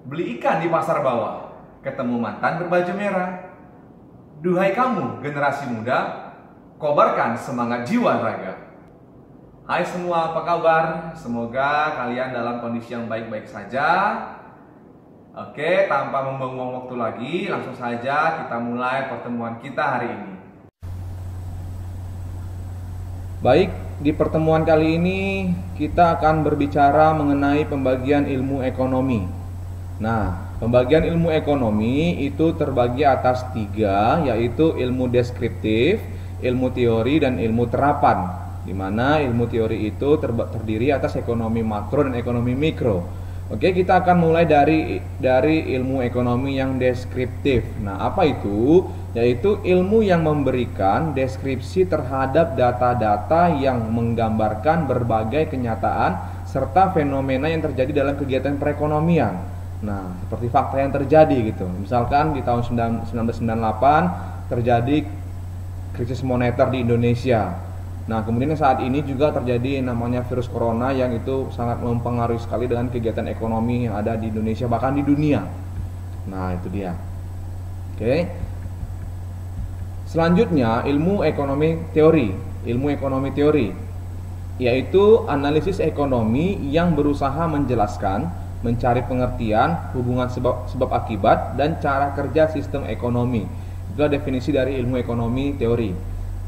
beli ikan di pasar bawah, ketemu mantan berbaju merah. Duhai kamu generasi muda, kobarkan semangat jiwa raga. Hai semua, apa kabar? Semoga kalian dalam kondisi yang baik-baik saja. Oke, tanpa membuang waktu lagi, langsung saja kita mulai pertemuan kita hari ini. Baik, di pertemuan kali ini kita akan berbicara mengenai pembagian ilmu ekonomi. Nah, pembagian ilmu ekonomi itu terbagi atas 3, yaitu ilmu deskriptif, ilmu teori, dan ilmu terapan. Di mana ilmu teori itu terdiri atas ekonomi makro dan ekonomi mikro. Oke, kita akan mulai dari ilmu ekonomi yang deskriptif. Nah, apa itu? Yaitu ilmu yang memberikan deskripsi terhadap data-data yang menggambarkan berbagai kenyataan serta fenomena yang terjadi dalam kegiatan perekonomian. Nah, seperti fakta yang terjadi gitu. Misalkan di tahun 1998 terjadi krisis moneter di Indonesia. Nah, kemudian saat ini juga terjadi namanya virus corona yang itu sangat mempengaruhi sekali dengan kegiatan ekonomi yang ada di Indonesia, bahkan di dunia. Nah, itu dia. Oke. Selanjutnya, ilmu ekonomi teori. Ilmu ekonomi teori yaitu analisis ekonomi yang berusaha menjelaskan, mencari pengertian, hubungan sebab akibat, dan cara kerja sistem ekonomi. Itulah definisi dari ilmu ekonomi teori,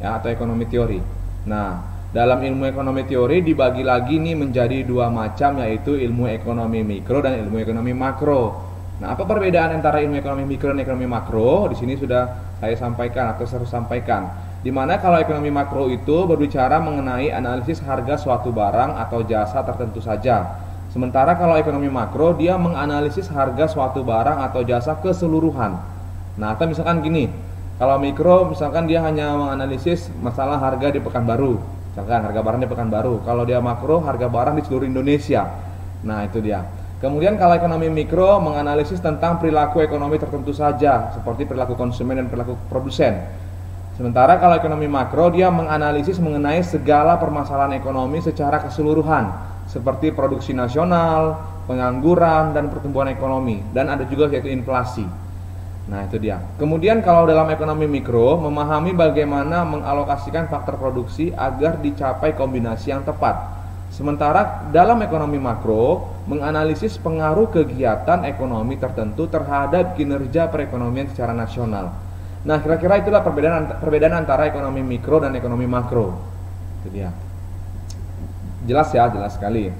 ya, atau ekonomi teori. Nah, dalam ilmu ekonomi teori dibagi lagi nih menjadi 2 macam, yaitu ilmu ekonomi mikro dan ilmu ekonomi makro. Nah, apa perbedaan antara ilmu ekonomi mikro dan ekonomi makro? Di sini sudah saya sampaikan atau saya sampaikan. Dimana kalau ekonomi makro itu berbicara mengenai analisis harga suatu barang atau jasa tertentu saja. Sementara kalau ekonomi makro dia menganalisis harga suatu barang atau jasa keseluruhan. Nah, atau misalkan gini, kalau mikro misalkan dia hanya menganalisis masalah harga di Pekanbaru, misalkan harga barang di Pekanbaru. Kalau dia makro, harga barang di seluruh Indonesia. Nah, itu dia. Kemudian kalau ekonomi mikro menganalisis tentang perilaku ekonomi tertentu saja, seperti perilaku konsumen dan perilaku produsen. Sementara kalau ekonomi makro dia menganalisis mengenai segala permasalahan ekonomi secara keseluruhan, seperti produksi nasional, pengangguran, dan pertumbuhan ekonomi, dan ada juga yaitu inflasi. Nah, itu dia. Kemudian kalau dalam ekonomi mikro memahami bagaimana mengalokasikan faktor produksi agar dicapai kombinasi yang tepat. Sementara dalam ekonomi makro menganalisis pengaruh kegiatan ekonomi tertentu terhadap kinerja perekonomian secara nasional. Nah, kira-kira itulah perbedaan antara ekonomi mikro dan ekonomi makro. Itu dia. Jelas ya, jelas sekali.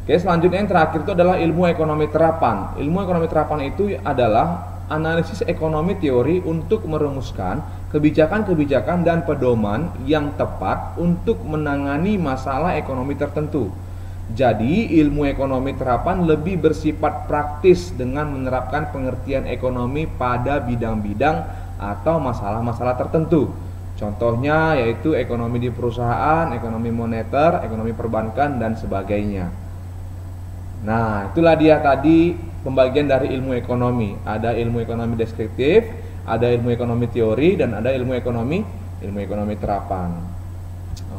Oke, selanjutnya yang terakhir itu adalah ilmu ekonomi terapan. Ilmu ekonomi terapan itu adalah analisis ekonomi teori untuk merumuskan kebijakan-kebijakan dan pedoman yang tepat untuk menangani masalah ekonomi tertentu. Jadi, ilmu ekonomi terapan lebih bersifat praktis dengan menerapkan pengertian ekonomi pada bidang-bidang atau masalah-masalah tertentu. Contohnya yaitu ekonomi di perusahaan, ekonomi moneter, ekonomi perbankan, dan sebagainya. Nah, itulah dia tadi pembagian dari ilmu ekonomi. Ada ilmu ekonomi deskriptif, ada ilmu ekonomi teori, dan ada ilmu ekonomi terapan.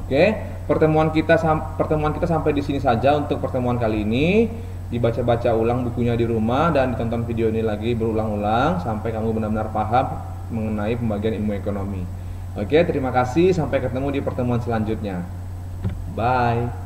Oke, pertemuan kita sampai di sini saja untuk pertemuan kali ini. Dibaca-baca ulang bukunya di rumah dan ditonton video ini lagi berulang-ulang sampai kamu benar-benar paham mengenai pembagian ilmu ekonomi. Oke, terima kasih, sampai ketemu di pertemuan selanjutnya. Bye.